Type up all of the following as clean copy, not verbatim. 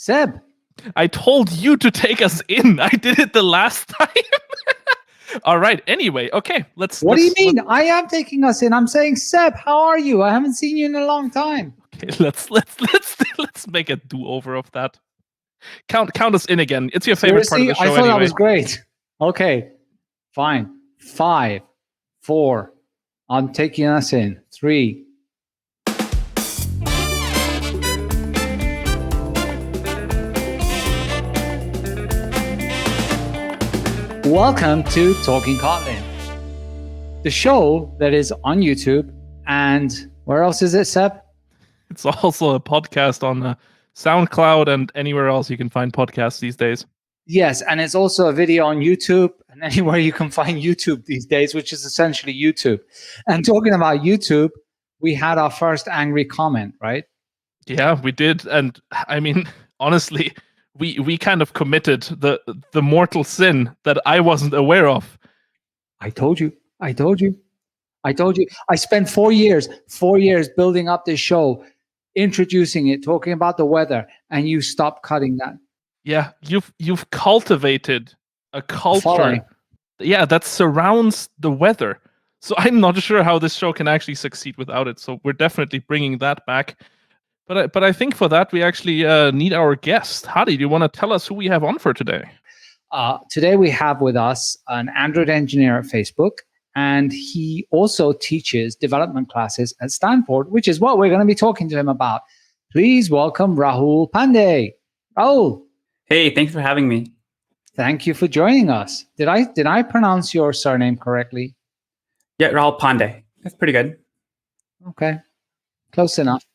Seb. I told you to take us in. I did it the last time. All right. Anyway, okay. What do you mean? I am taking us in. I'm saying, Seb, how are you? I haven't seen you in a long time. Okay, let's make a do-over of that. Count us in again. It's your favorite part of the show. I thought that was great. Okay, fine. 5, 4. I'm taking us in. 3. Welcome to Talking Kotlin, the show that is on YouTube. And where else is it, Seb? It's also a podcast on SoundCloud and anywhere else you can find podcasts these days. Yes, and it's also a video on YouTube and anywhere you can find YouTube these days, which is essentially YouTube. And talking about YouTube, we had our first angry comment, right? Yeah, we did. And I mean, honestly, we kind of committed the mortal sin that I wasn't aware of. I told you. I spent 4 years building up this show, introducing it, talking about the weather, and you stopped cutting that. Yeah, you've cultivated a culture, following. Yeah, that surrounds the weather. So I'm not sure how this show can actually succeed without it. So we're definitely bringing that back. But I think for that we actually need our guest. Hadi, do you want to tell us who we have on for today? Today we have with us an Android engineer at Facebook, and he also teaches development classes at Stanford, which is what we're going to be talking to him about. Please welcome Rahul Pandey. Rahul. Hey, thanks for having me. Thank you for joining us. Did I pronounce your surname correctly? Yeah, Rahul Pandey. That's pretty good. Okay, close enough.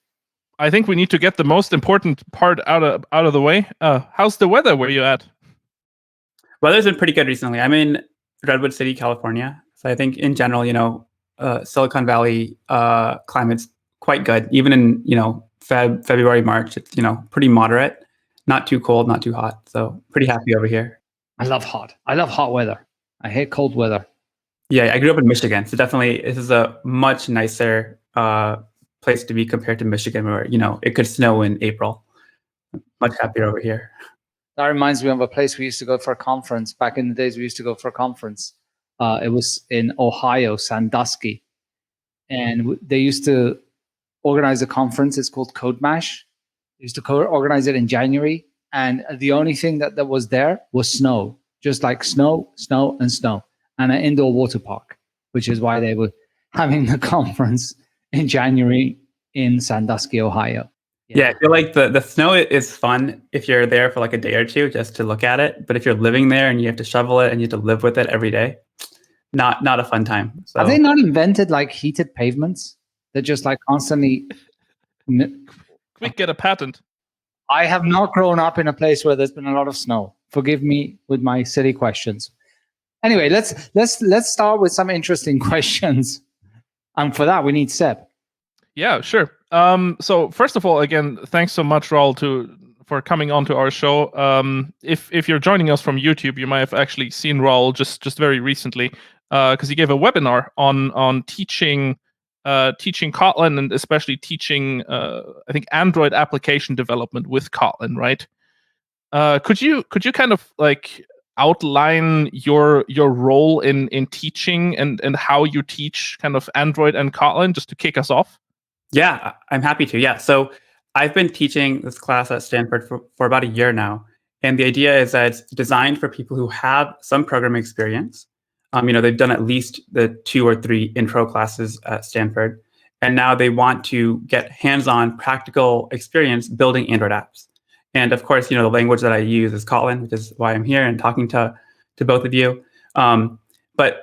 I think we need to get the most important part out of the way. How's the weather where you're at? Weather's been pretty good recently. I'm in Redwood City, California. So I think in general, Silicon Valley climate's quite good. Even in, February, March, it's, pretty moderate. Not too cold, not too hot. So pretty happy over here. I love hot. I love hot weather. I hate cold weather. Yeah, I grew up in Michigan. So definitely this is a much nicer place to be compared to Michigan where, it could snow in April. Much happier over here. That reminds me of a place we used to go for a conference. Back in the days, we used to go for a conference. It was in Ohio, Sandusky. And they used to organize a conference. It's called Code Mash. They used to organize it in January. And the only thing that was there was snow. Just like snow, snow, and snow. And an indoor water park, which is why they were having the conference in January in Sandusky, Ohio. Yeah, I feel like the snow is fun if you're there for like a day or two just to look at it. But if you're living there and you have to shovel it and you have to live with it every day, not a fun time. So. Have they not invented like heated pavements? They're just like constantly. Quick, get a patent. I have not grown up in a place where there's been a lot of snow. Forgive me with my silly questions. Anyway, let's start with some interesting questions. And for that, we need Seb. Yeah, sure. So first of all, again, thanks so much, Raul, for coming on to our show. If you're joining us from YouTube, you might have actually seen Raul just very recently because he gave a webinar on teaching Kotlin and especially teaching I think Android application development with Kotlin, right? Could you kind of like outline your role in teaching and how you teach kind of Android and Kotlin just to kick us off? Yeah, I'm happy to. Yeah. So I've been teaching this class at Stanford for about a year now. And the idea is that it's designed for people who have some programming experience. They've done at least the 2 or 3 intro classes at Stanford. And now they want to get hands-on practical experience building Android apps. And of course, the language that I use is Kotlin, which is why I'm here and talking to both of you. But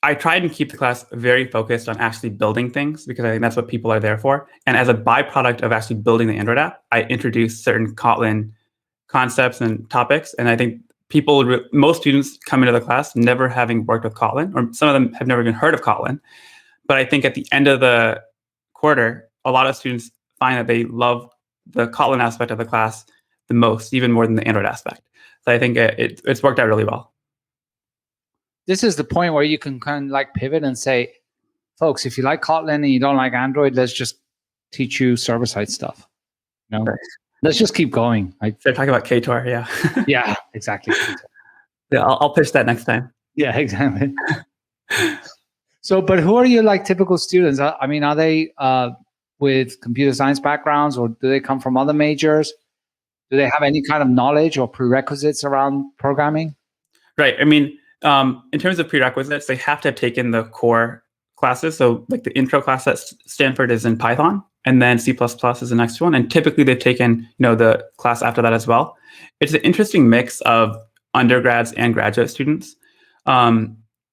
I tried and keep the class very focused on actually building things because I think that's what people are there for. And as a byproduct of actually building the Android app, I introduced certain Kotlin concepts and topics. And I think most students come into the class never having worked with Kotlin, or some of them have never even heard of Kotlin. But I think at the end of the quarter, a lot of students find that they love the Kotlin aspect of the class the most, even more than the Android aspect. So I think it's worked out really well. This is the point where you can kind of like pivot and say, folks, if you like Kotlin and you don't like Android, let's just teach you server-side stuff. Right. Let's just keep going. They're talking about KTOR, yeah. Yeah, exactly. Yeah, I'll pitch that next time. Yeah, exactly. So, but who are your like typical students? I mean, are they with computer science backgrounds, or do they come from other majors? Do they have any kind of knowledge or prerequisites around programming? Right. I mean, in terms of prerequisites, they have to have taken the core classes. So like the intro class at Stanford is in Python, and then C++ is the next one. And typically they've taken, the class after that as well. It's an interesting mix of undergrads and graduate students,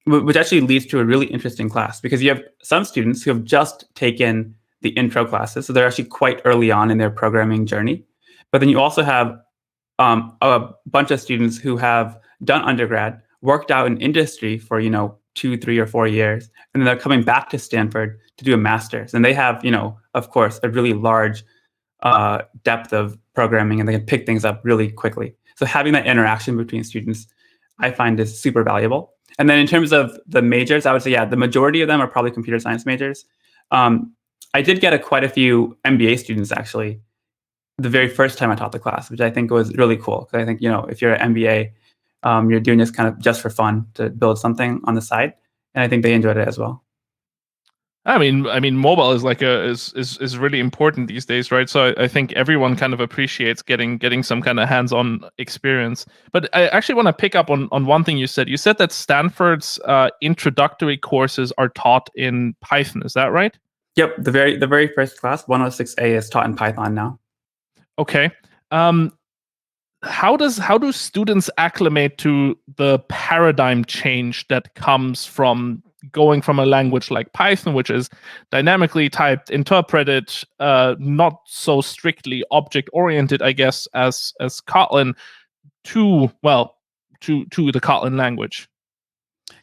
which actually leads to a really interesting class, because you have some students who have just taken the intro classes. So they're actually quite early on in their programming journey. But then you also have a bunch of students who have done undergrad, worked out in industry for 2, 3, or 4 years, and then they're coming back to Stanford to do a master's, and they have of course a really large depth of programming, and they can pick things up really quickly. So having that interaction between students, I find, is super valuable. And then in terms of the majors, I would say, the majority of them are probably computer science majors. I did get quite a few MBA students actually the very first time I taught the class, which I think was really cool. Because I think, if you're an MBA, you're doing this kind of just for fun to build something on the side. And I think they enjoyed it as well. I mean, mobile is like is really important these days, right? So I think everyone kind of appreciates getting some kind of hands-on experience. But I actually want to pick up on one thing you said. You said that Stanford's introductory courses are taught in Python. Is that right? Yep, the very first class, 106A, is taught in Python now. Okay. How do students acclimate to the paradigm change that comes from going from a language like Python, which is dynamically typed, interpreted, not so strictly object oriented, I guess, as Kotlin, to the Kotlin language?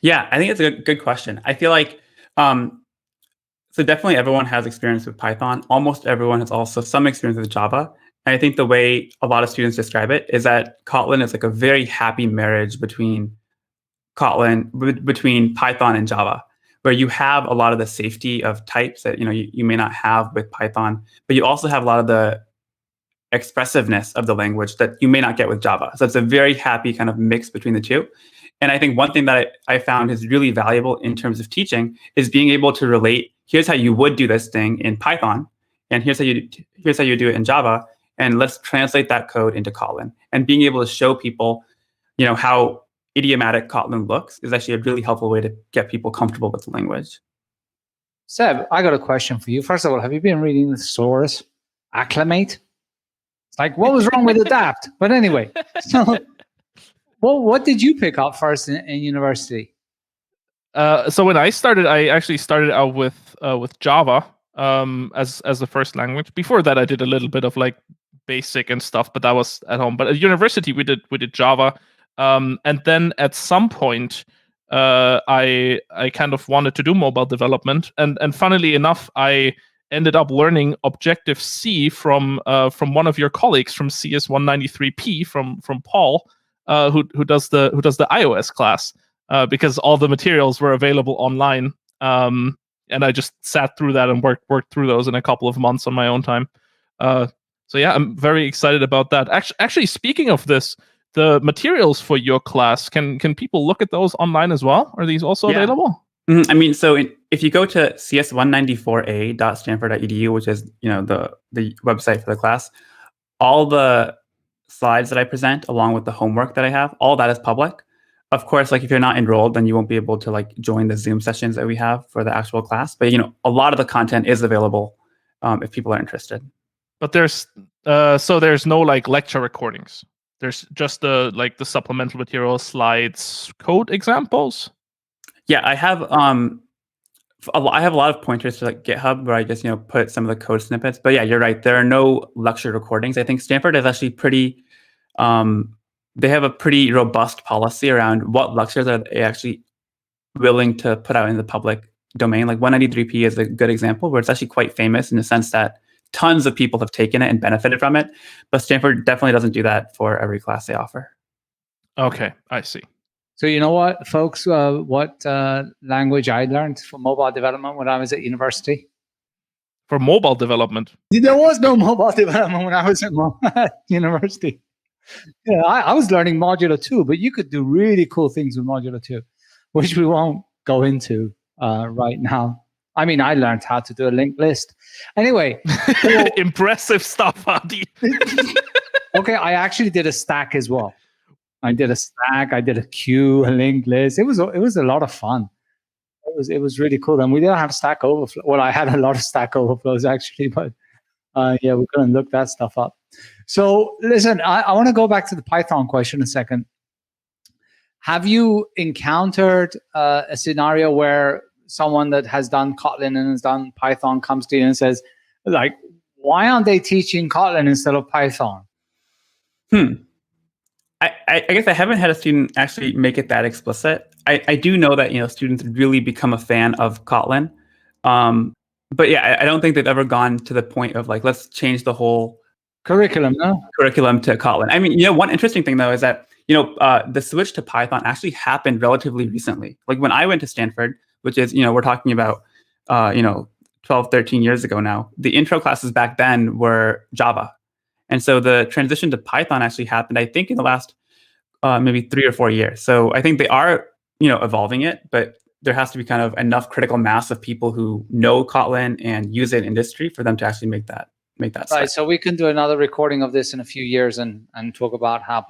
Yeah, I think it's a good question. I feel like so definitely everyone has experience with Python. Almost everyone has also some experience with Java. And I think the way a lot of students describe it is that Kotlin is like a very happy marriage between Python and Java, where you have a lot of the safety of types that you may not have with Python, but you also have a lot of the expressiveness of the language that you may not get with Java. So it's a very happy kind of mix between the two. And I think one thing that I found is really valuable in terms of teaching is being able to relate, here's how you would do this thing in Python, and here's how you do it in Java, and let's translate that code into Kotlin. And being able to show people, how idiomatic Kotlin looks is actually a really helpful way to get people comfortable with the language. Seb, I got a question for you. First of all, have you been reading the source Acclimate? It's like, what was wrong with Adapt? But anyway, so what did you pick up first in university? So when I started, I actually started out with Java as the first language. Before that, I did a little bit of like basic and stuff, but that was at home. But at university, we did Java, and then at some point, I kind of wanted to do mobile development, and funnily enough, I ended up learning Objective C from one of your colleagues from CS193P from Paul, who does the iOS class, because all the materials were available online, and I just sat through that and worked through those in a couple of months on my own time. So yeah, I'm very excited about that. Actually, speaking of this, the materials for your class, can people look at those online as well? Are these also available? I mean, so if you go to cs194a.stanford.edu, which is the website for the class, all the slides that I present along with the homework that I have, all that is public. Of course, like if you're not enrolled, then you won't be able to like join the Zoom sessions that we have for the actual class. But a lot of the content is available if people are interested. But there's no like lecture recordings. There's just the supplemental material, slides, code examples. Yeah, I have a lot of pointers to like GitHub where I just put some of the code snippets. But yeah, you're right. There are no lecture recordings. I think Stanford is actually pretty. They have a pretty robust policy around what lectures are they actually willing to put out in the public domain. Like 193P is a good example where it's actually quite famous in the sense that tons of people have taken it and benefited from it. But Stanford definitely doesn't do that for every class they offer. Okay, I see. So you know what, folks, what language I learned for mobile development when I was at university? For mobile development. There was no mobile development when I was at university. Yeah, I was learning Modular 2, but you could do really cool things with Modular 2, which we won't go into right now. I mean, I learned how to do a linked list. Anyway. So, impressive stuff, Hadi. Okay, I actually did a stack as well. I did a stack, I did a queue, a linked list. It was a lot of fun. It was really cool. And we didn't have Stack Overflow. Well, I had a lot of Stack Overflows actually, but yeah, we couldn't look that stuff up. So listen, I want to go back to the Python question a second. Have you encountered a scenario where someone that has done Kotlin and has done Python comes to you and says, like, why aren't they teaching Kotlin instead of Python? I guess I haven't had a student actually make it that explicit. I do know that students really become a fan of Kotlin, but yeah, I don't think they've ever gone to the point of like, let's change the whole curriculum to Kotlin. I mean, one interesting thing though is that the switch to Python actually happened relatively recently. Like when I went to Stanford, which is we're talking about 12, 13 years ago now. The intro classes back then were Java. And so the transition to Python actually happened, I think, in the last maybe 3 or 4 years. So I think they are, evolving it, but there has to be kind of enough critical mass of people who know Kotlin and use it in industry for them to actually make that right. step. So we can do another recording of this in a few years and talk about how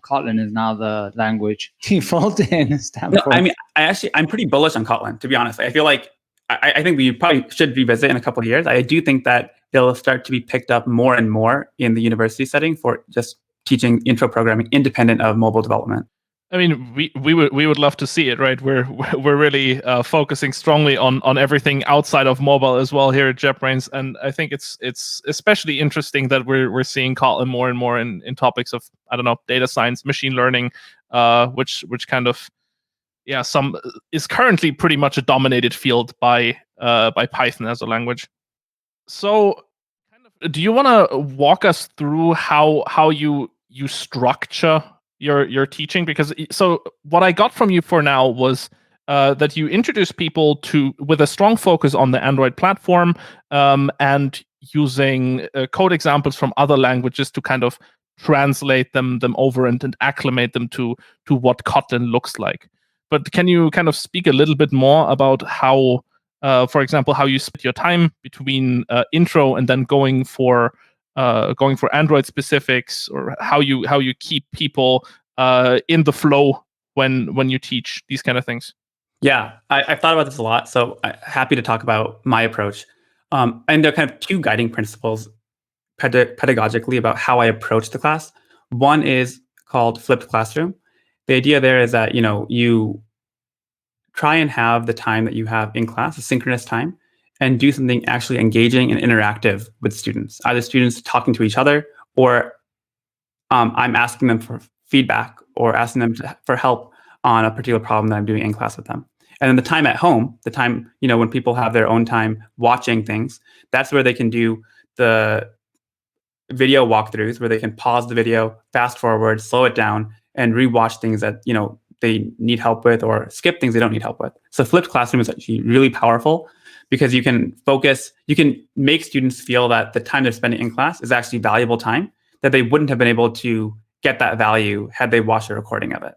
Kotlin is now the language default in Stanford. No, I mean, I'm pretty bullish on Kotlin, to be honest. I feel like I think we probably should revisit in a couple of years. I do think that they'll start to be picked up more and more in the university setting for just teaching intro programming independent of mobile development. I mean, we would love to see it, right? We're really focusing strongly on everything outside of mobile as well here at JetBrains, and I think it's especially interesting that we're seeing Kotlin more and more in topics of, I don't know, data science, machine learning, which kind of some is currently pretty much a dominated field by Python as a language. So, do you want to walk us through how you structure your teaching? Because so what I got from you for now was that you introduce people with a strong focus on the Android platform and using code examples from other languages to kind of translate them over and acclimate them to what Kotlin looks like. But can you kind of speak a little bit more about how, for example, how you split your time between intro and then going for Android specifics, or how you keep people in the flow when you teach these kind of things? Yeah, I've thought about this a lot, so I'm happy to talk about my approach. And there are kind of 2 guiding principles pedagogically about how I approach the class. One is called flipped classroom. The idea there is that you try and have the time that you have in class, a synchronous time, and do something actually engaging and interactive with students, either students talking to each other, or I'm asking them for feedback or asking them for help on a particular problem that I'm doing in class with them. And then the time at home, the time when people have their own time watching things, that's where they can do the video walkthroughs, where they can pause the video, fast forward, slow it down, and rewatch things that they need help with, or skip things they don't need help with. So flipped classroom is actually really powerful because you can focus, you can make students feel that the time they're spending in class is actually valuable time, that they wouldn't have been able to get that value had they watched a recording of it.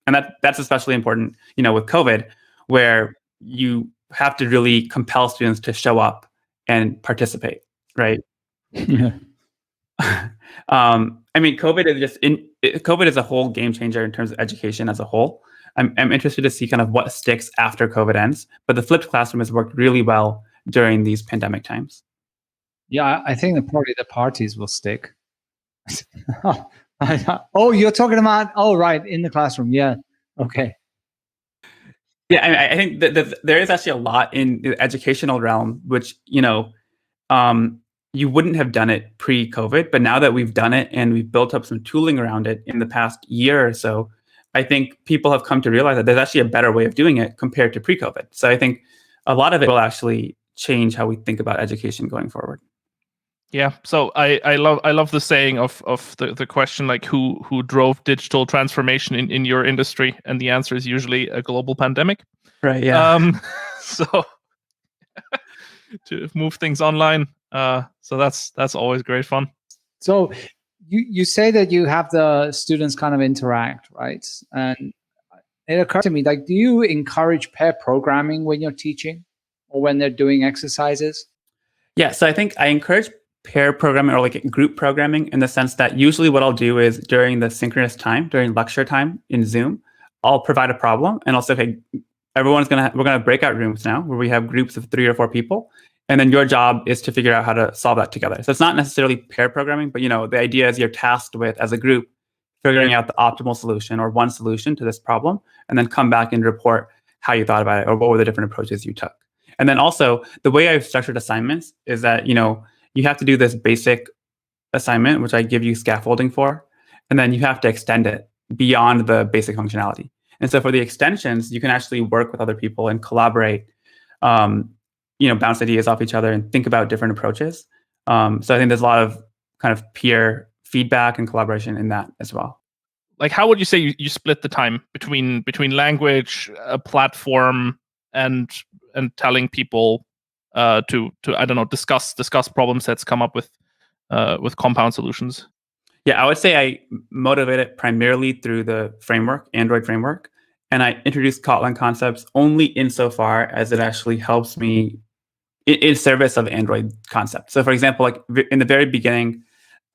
And that's especially important, with COVID, where you have to really compel students to show up and participate, right? Yeah. I mean, COVID is a whole game changer in terms of education as a whole. I'm interested to see kind of what sticks after COVID ends, but the flipped classroom has worked really well during these pandemic times. Yeah, I think the parties will stick. Oh, you're talking about, right, in the classroom. Yeah. Okay. Yeah, I think that there is actually a lot in the educational realm, which, you wouldn't have done it pre-COVID, but now that we've done it and we've built up some tooling around it in the past year or so, I think people have come to realize that there's actually a better way of doing it compared to pre-COVID. So I think a lot of it will actually change how we think about education going forward. Yeah, so I love the saying of the question, like who drove digital transformation in your industry, and the answer is usually a global pandemic. Right. Yeah. So to move things online. So that's always great fun. So you say that you have the students kind of interact, right? And it occurred to me, like, do you encourage pair programming when you're teaching or when they're doing exercises? Yeah, so I think I encourage pair programming or like group programming in the sense that usually what I'll do is during the synchronous time, during lecture time in Zoom, I'll provide a problem and I'll say, okay, we're gonna have breakout rooms now where we have groups of 3 or 4 people. And then your job is to figure out how to solve that together. So it's not necessarily pair programming, but the idea is you're tasked with, as a group, figuring out the optimal solution or one solution to this problem, and then come back and report how you thought about it or what were the different approaches you took. And then also the way I've structured assignments is that, you have to do this basic assignment, which I give you scaffolding for, and then you have to extend it beyond the basic functionality. And so for the extensions, you can actually work with other people and collaborate, bounce ideas off each other and think about different approaches. So I think there's a lot of kind of peer feedback and collaboration in that as well. Like, how would you say you split the time between language, a platform, and telling people to I don't know, discuss problem sets, come up with compound solutions? Yeah, I would say I motivate it primarily through the framework, Android framework, and I introduce Kotlin concepts only insofar as it actually helps me in service of Android concept. So for example, like in the very beginning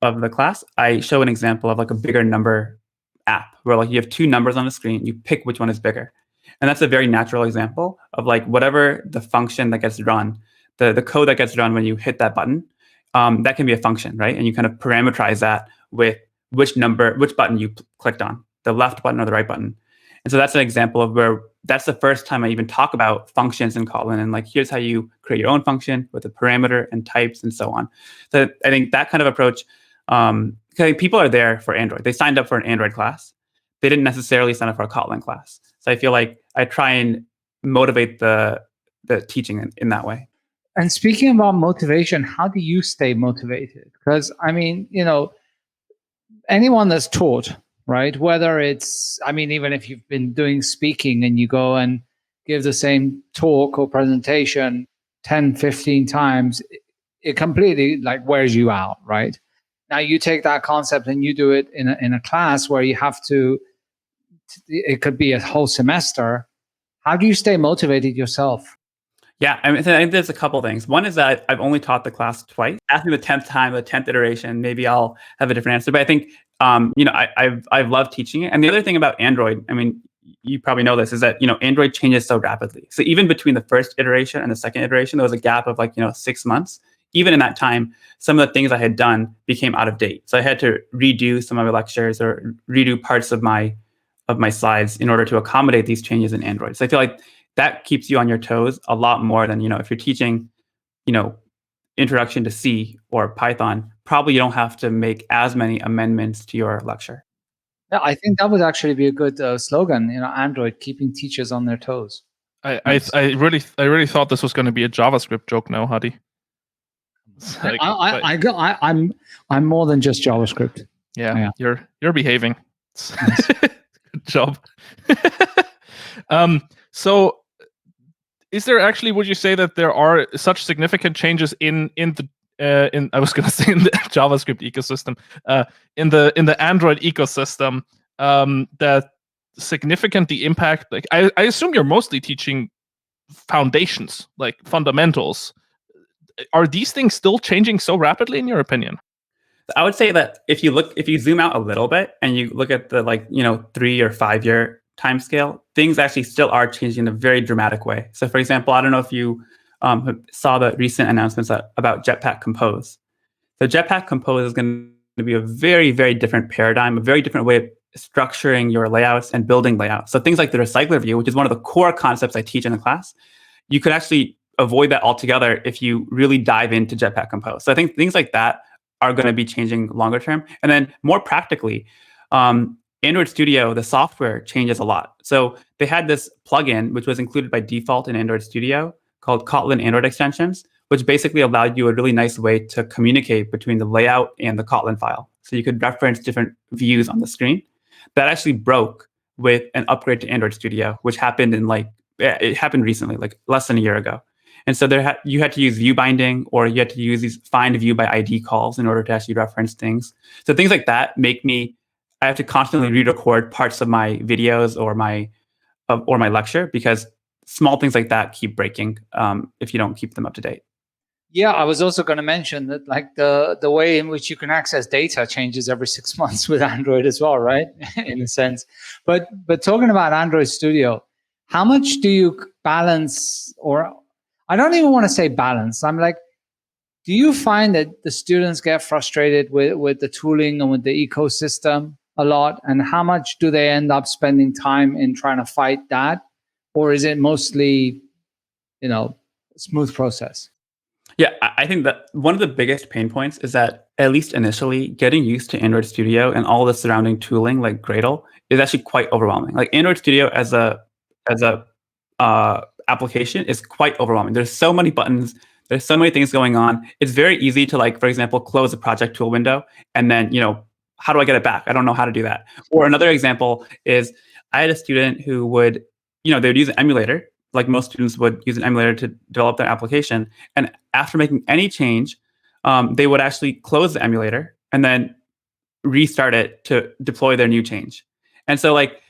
of the class, I show an example of like a bigger number app where like you have 2 numbers on the screen, you pick which one is bigger. And that's a very natural example of like whatever the function that gets run, the code that gets run when you hit that button, that can be a function, right? And you kind of parameterize that with which button you clicked on, the left button or the right button. And so that's an example of where that's the first time I even talk about functions in Kotlin and like, here's how you create your own function with a parameter and types and so on. So I think that kind of approach, because people are there for Android. They signed up for an Android class. They didn't necessarily sign up for a Kotlin class. So I feel like I try and motivate the teaching in that way. And speaking about motivation, how do you stay motivated? Because I mean, anyone that's taught, right? Whether it's, even if you've been doing speaking and you go and give the same talk or presentation 10, 15 times, it completely like wears you out, right? Now you take that concept and you do it in a class where you have to, it could be a whole semester. How do you stay motivated yourself? Yeah, I think there's a couple things. One is that I've only taught the class twice. Ask me the 10th time, the 10th iteration, maybe I'll have a different answer. But I think, I've loved teaching it. And the other thing about Android, you probably know this, is that, Android changes so rapidly. So even between the first iteration and the second iteration, there was a gap of 6 months. Even in that time, some of the things I had done became out of date. So I had to redo some of my lectures or redo parts of my slides in order to accommodate these changes in Android. So I feel like that keeps you on your toes a lot more than, if you're teaching, introduction to C or Python, probably you don't have to make as many amendments to your lecture. Yeah, I think that would actually be a good slogan, Android, keeping teachers on their toes. I really thought this was going to be a JavaScript joke now, Hadi. I'm more than just JavaScript. Yeah. You're behaving. Nice. Good job. So is there actually, would you say that there are such significant changes in I was going to say in the JavaScript ecosystem, in the Android ecosystem, that significantly impact, like I assume you're mostly teaching foundations, like fundamentals. Are these things still changing so rapidly in your opinion? I would say that if you zoom out a little bit and you look at the 3 or 5 year time scale, things actually still are changing in a very dramatic way. So for example, I don't know if you saw the recent announcements about Jetpack Compose. So Jetpack Compose is going to be a very, very different paradigm, a very different way of structuring your layouts and building layouts. So things like the recycler view, which is one of the core concepts I teach in the class, you could actually avoid that altogether if you really dive into Jetpack Compose. So I think things like that are going to be changing longer term. And then more practically, Android Studio, the software changes a lot. So they had this plugin, which was included by default in Android Studio, called Kotlin Android Extensions, which basically allowed you a really nice way to communicate between the layout and the Kotlin file. So you could reference different views on the screen. That actually broke with an upgrade to Android Studio, which happened it happened recently, like less than a year ago. And so you had to use view binding, or you had to use these find view by ID calls in order to actually reference things. So things like that I have to constantly re-record parts of my videos or my lecture, because small things like that keep breaking if you don't keep them up to date. Yeah, I was also going to mention that like the way in which you can access data changes every 6 months with Android as well, right? In a sense. But talking about Android Studio, how much do you balance, or I don't even want to say balance. I'm like, do you find that the students get frustrated with the tooling and with the ecosystem a lot? And how much do they end up spending time in trying to fight that? Or is it mostly, smooth process? Yeah, I think that one of the biggest pain points is that, at least initially, getting used to Android Studio and all the surrounding tooling like Gradle is actually quite overwhelming. Like Android Studio as a application is quite overwhelming. There's so many buttons. There's so many things going on. It's very easy to, like, for example, close a project tool window and then, how do I get it back? I don't know how to do that. Or another example is I had a student who would, they would use an emulator. Like most students would use an emulator to develop their application. And after making any change, they would actually close the emulator and then restart it to deploy their new change. And so, like,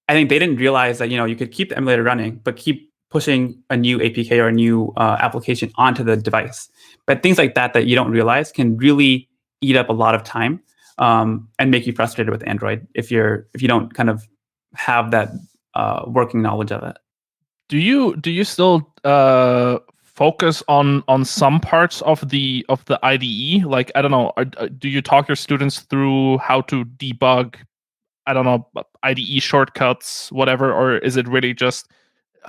I think they didn't realize that, you could keep the emulator running, but keep pushing a new APK or a new application onto the device. But things like that you don't realize can really eat up a lot of time and make you frustrated with Android if you don't kind of have that working knowledge of it. Do you still focus on some parts of the IDE? Like, I don't know, do you talk your students through how to debug, I don't know, IDE shortcuts, whatever, or is it really just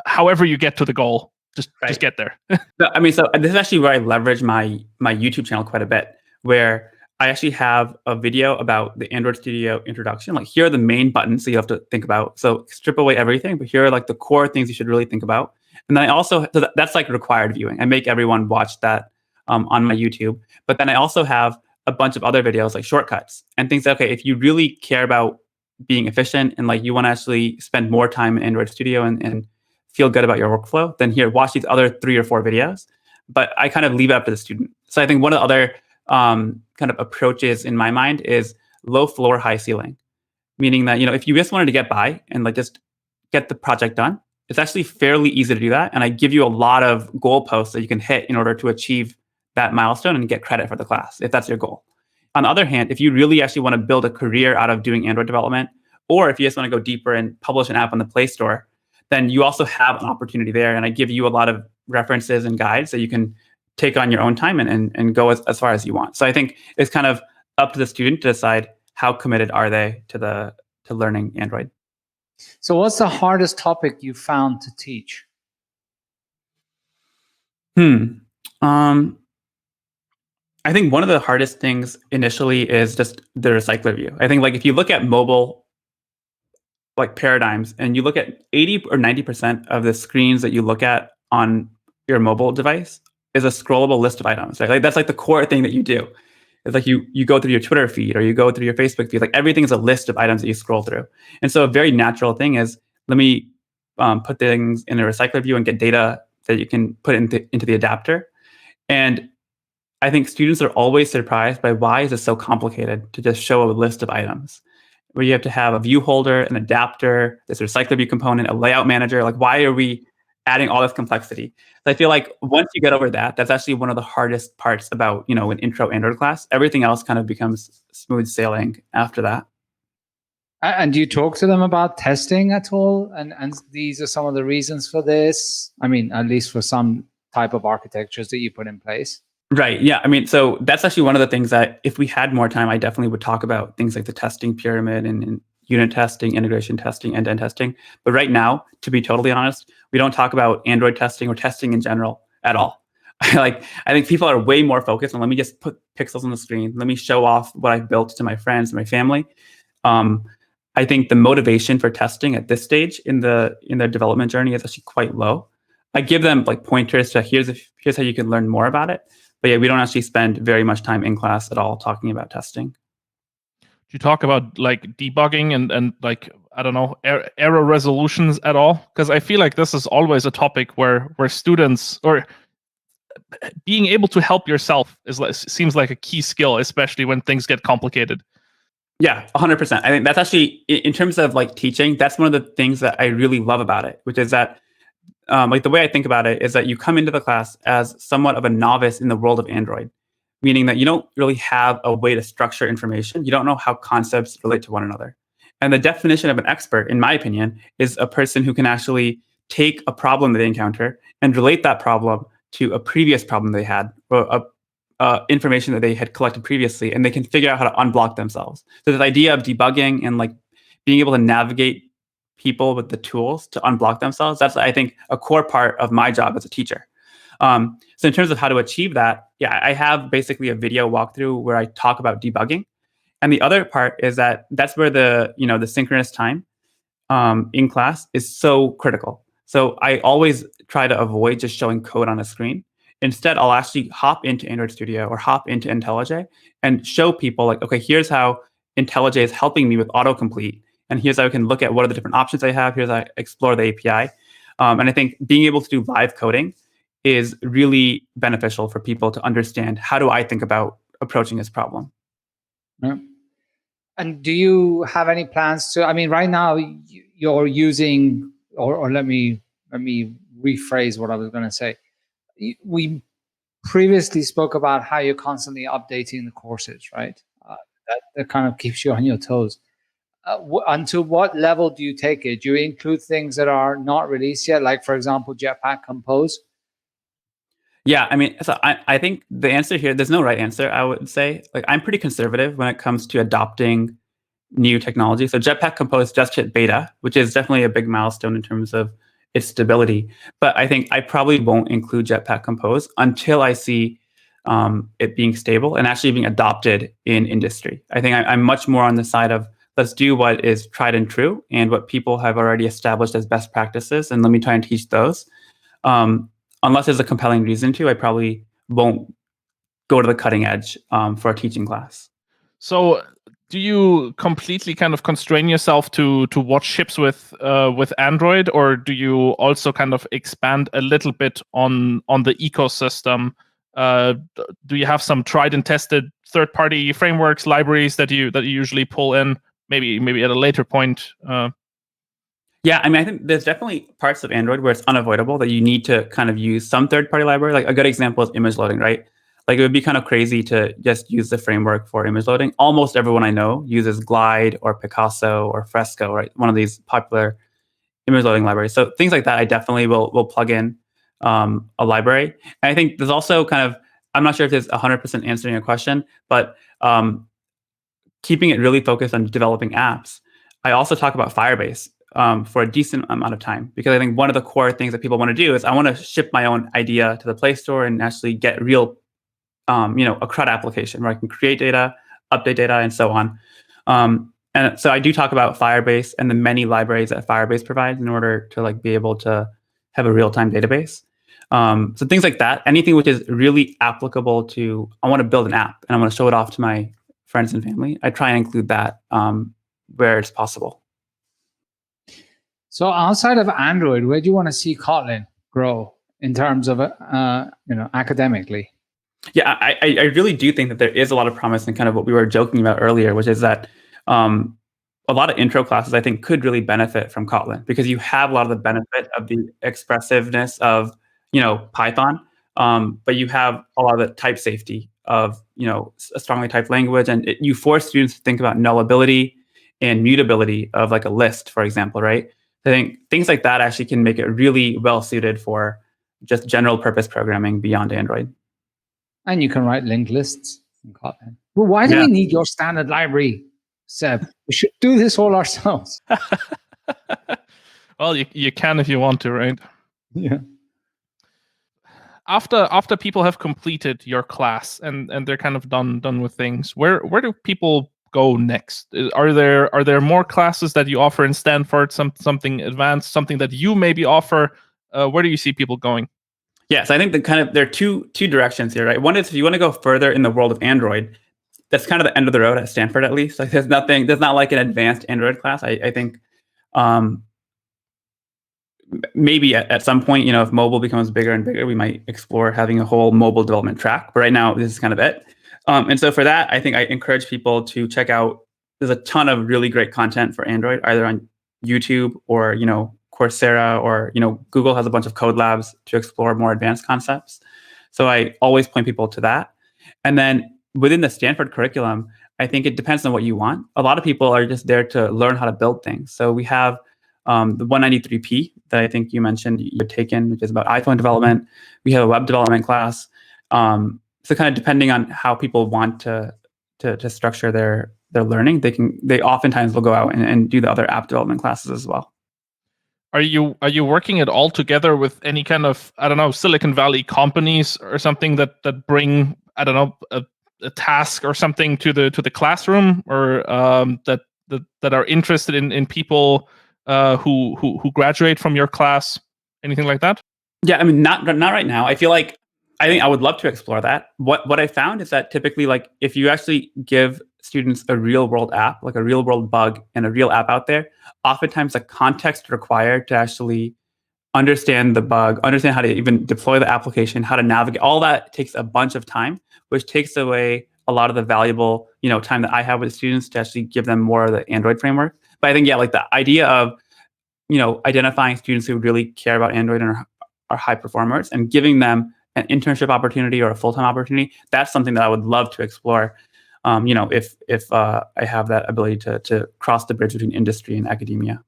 however you get to the goal, just get there? No, I mean, so this is actually where I leverage my YouTube channel quite a bit, where I actually have a video about the Android Studio introduction. Like, here are the main buttons that you have to think about. So strip away everything, but here are like the core things you should really think about. And then I also, that's like required viewing. I make everyone watch that on my YouTube. But then I also have a bunch of other videos like shortcuts and things that, okay, if you really care about being efficient and like you want to actually spend more time in Android Studio and feel good about your workflow, then here, watch these other 3 or 4 videos. But I kind of leave it up to the student. So I think one of the other kind of approaches in my mind is low floor, high ceiling, meaning that, if you just wanted to get by and like just get the project done, it's actually fairly easy to do that. And I give you a lot of goalposts that you can hit in order to achieve that milestone and get credit for the class, if that's your goal. On the other hand, if you really actually want to build a career out of doing Android development, or if you just want to go deeper and publish an app on the Play Store, then you also have an opportunity there. And I give you a lot of references and guides that you can take on your own time and go as far as you want. So I think it's kind of up to the student to decide how committed are they to learning Android. So what's the hardest topic you found to teach? I think one of the hardest things initially is just the recycler view. I think, like, if you look at mobile like paradigms and you look at 80 or 90% of the screens that you look at on your mobile device is a scrollable list of items, right? Like, that's like the core thing that you do. It's like you go through your Twitter feed or you go through your Facebook feed. Like, everything is a list of items that you scroll through. And so a very natural thing is, let me put things in a recycler view and get data that you can put into the adapter. And I think students are always surprised by why is it so complicated to just show a list of items, where you have to have a view holder, an adapter, this recycler view component, a layout manager. Like, why are we adding all this complexity? So I feel like once you get over that, that's actually one of the hardest parts about, an intro Android class. Everything else kind of becomes smooth sailing after that. And do you talk to them about testing at all? And these are some of the reasons for this? I mean, at least for some type of architectures that you put in place. Right. Yeah. I mean, so that's actually one of the things that if we had more time, I definitely would talk about things like the testing pyramid and unit testing, integration testing, end-to-end testing. But right now, to be totally honest, we don't talk about Android testing or testing in general at all. I think people are way more focused on, let me just put pixels on the screen. Let me show off what I've built to my friends and my family. I think the motivation for testing at this stage in their development journey is actually quite low. I give them like pointers to here's how you can learn more about it. But yeah, we don't actually spend very much time in class at all talking about testing. Do you talk about like debugging and like, I don't know, error resolutions at all? Because I feel like this is always a topic where students, or being able to help yourself seems like a key skill, especially when things get complicated. Yeah, 100%. I think that's actually, in terms of like teaching, that's one of the things that I really love about it, which is that like the way I think about it is that you come into the class as somewhat of a novice in the world of Android, meaning that you don't really have a way to structure information. You don't know how concepts relate to one another. And the definition of an expert, in my opinion, is a person who can actually take a problem that they encounter and relate that problem to a previous problem they had, or information that they had collected previously, and they can figure out how to unblock themselves. So this idea of debugging and like being able to navigate people with the tools to unblock themselves, that's, I think, a core part of my job as a teacher. So in terms of how to achieve that, yeah, I have basically a video walkthrough where I talk about debugging. And the other part is that that's where the synchronous time in class is so critical. So I always try to avoid just showing code on a screen. Instead, I'll actually hop into Android Studio or hop into IntelliJ and show people like, okay, here's how IntelliJ is helping me with autocomplete. And here's how I can look at what are the different options I have. Here's how I explore the API. And I think being able to do live coding is really beneficial for people to understand, how do I think about approaching this problem? Yeah. And do you have any plans to, I mean, right now you're using, or let me rephrase what I was going to say. We previously spoke about how you're constantly updating the courses, right? That kind of keeps you on your toes. Until what level do you take it? Do you include things that are not released yet, like, for example, Jetpack Compose? Yeah, I mean, so I think the answer here, there's no right answer, I would say. Like, I'm pretty conservative when it comes to adopting new technology. So Jetpack Compose just hit beta, which is definitely a big milestone in terms of its stability. But I think I probably won't include Jetpack Compose until I see it being stable and actually being adopted in industry. I think I'm much more on the side of, let's do what is tried and true and what people have already established as best practices, and let me try and teach those. Unless there's a compelling reason to, I probably won't go to the cutting edge for a teaching class. So do you completely kind of constrain yourself to what ships with Android, or do you also kind of expand a little bit on the ecosystem? Do you have some tried and tested third-party frameworks, libraries that you usually pull in, maybe at a later point? Yeah, I mean, I think there's definitely parts of Android where it's unavoidable that you need to kind of use some third-party library. Like a good example is image loading, right? Like it would be kind of crazy to just use the framework for image loading. Almost everyone I know uses Glide or Picasso or Fresco, right? One of these popular image loading libraries. So things like that, I definitely will plug in a library. And I think there's also kind of, I'm not sure if there's 100% answering your question, but keeping it really focused on developing apps. I also talk about Firebase for a decent amount of time, because I think one of the core things that people want to do is I want to ship my own idea to the Play Store and actually get real, a CRUD application where I can create data, update data, and so on. And so I do talk about Firebase and the many libraries that Firebase provides in order to like be able to have a real-time database. So things like that, anything which is really applicable to, I want to build an app and I want to show it off to my friends and family, I try and include that where it's possible. So outside of Android, where do you want to see Kotlin grow in terms of academically? Yeah, I really do think that there is a lot of promise in kind of what we were joking about earlier, which is that a lot of intro classes, I think, could really benefit from Kotlin, because you have a lot of the benefit of the expressiveness of, Python, but you have a lot of the type safety of, a strongly typed language, and you force students to think about nullability and mutability of like a list, for example, right? I think things like that actually can make it really well suited for just general purpose programming beyond Android. And you can write linked lists in Kotlin. Well, why do we need your standard library, Seb? We should do this all ourselves. Well, you can if you want to, right? Yeah. After people have completed your class and they're kind of done with things, where do people go next? Are there more classes that you offer in Stanford? Something advanced, something that you maybe offer? Where do you see people going? Yes, I think there are two directions here, right? One is if you want to go further in the world of Android, that's kind of the end of the road at Stanford, at least. Like there's not like an advanced Android class. I think maybe at some point, if mobile becomes bigger and bigger, we might explore having a whole mobile development track. But right now, this is kind of it. And so for that, I think I encourage people to check out. There's a ton of really great content for Android, either on YouTube or Coursera, or Google has a bunch of code labs to explore more advanced concepts. So I always point people to that. And then within the Stanford curriculum, I think it depends on what you want. A lot of people are just there to learn how to build things. So we have the 193P that I think you mentioned you've taken, which is about iPhone development. We have a web development class. So kind of depending on how people want to structure their learning, they oftentimes will go out and do the other app development classes as well. Are you working at all together with any kind of, I don't know, Silicon Valley companies or something that bring, I don't know, a task or something to the classroom, or that are interested in people who graduate from your class, anything like that? Yeah, I mean, not right now. I think I would love to explore that. What I found is that typically, like, if you actually give students a real world app, like a real world bug and a real app out there, oftentimes the context required to actually understand the bug, understand how to even deploy the application, how to navigate, all that takes a bunch of time, which takes away a lot of the valuable, time that I have with students to actually give them more of the Android framework. But I think, yeah, like the idea of, identifying students who really care about Android and are high performers and giving them an internship opportunity or a full-time opportunity, that's something that I would love to explore. If I have that ability to cross the bridge between industry and academia.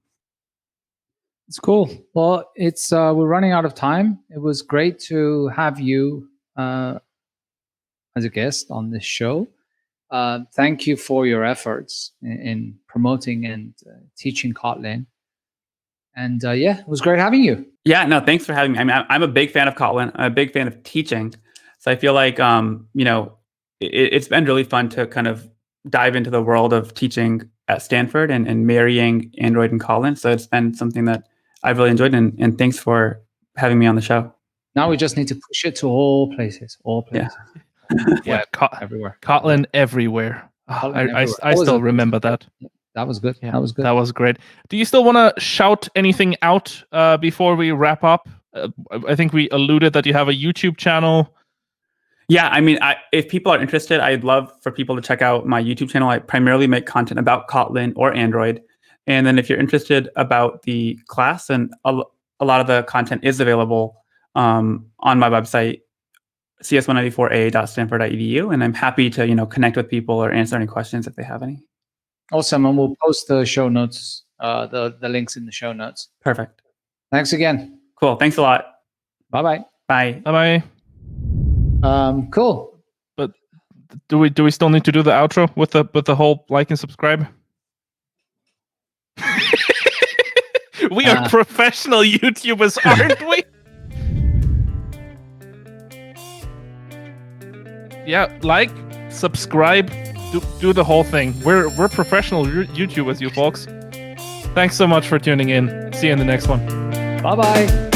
It's cool. Well, it's we're running out of time. It was great to have you as a guest on this show. Thank you for your efforts in promoting and teaching Kotlin. And it was great having you. Yeah, no, thanks for having me. I mean, I'm a big fan of Kotlin. I'm a big fan of teaching. So I feel like, it's been really fun to kind of dive into the world of teaching at Stanford and marrying Android and Kotlin. So it's been something that I've really enjoyed. And thanks for having me on the show. Now we just need to push it to all places. Yeah, everywhere. Kotlin everywhere. Oh, I still remember that. That was good. Yeah, that was good. That was great. Do you still want to shout anything out before we wrap up? I think we alluded that you have a YouTube channel. Yeah, I mean, if people are interested, I'd love for people to check out my YouTube channel. I primarily make content about Kotlin or Android. And then if you're interested about the class, and a lot of the content is available on my website, cs194a.stanford.edu. And I'm happy to, connect with people or answer any questions if they have any. Awesome. And we'll post the show notes, the links in the show notes. Perfect. Thanks again. Cool. Thanks a lot. Bye-bye. Bye. Bye-bye. Cool. But do we still need to do the outro with the whole like and subscribe? We are professional YouTubers, aren't we? Yeah, like, subscribe, do the whole thing. We're professional YouTubers, you folks. Thanks so much for tuning in. See you in the next one. Bye-bye.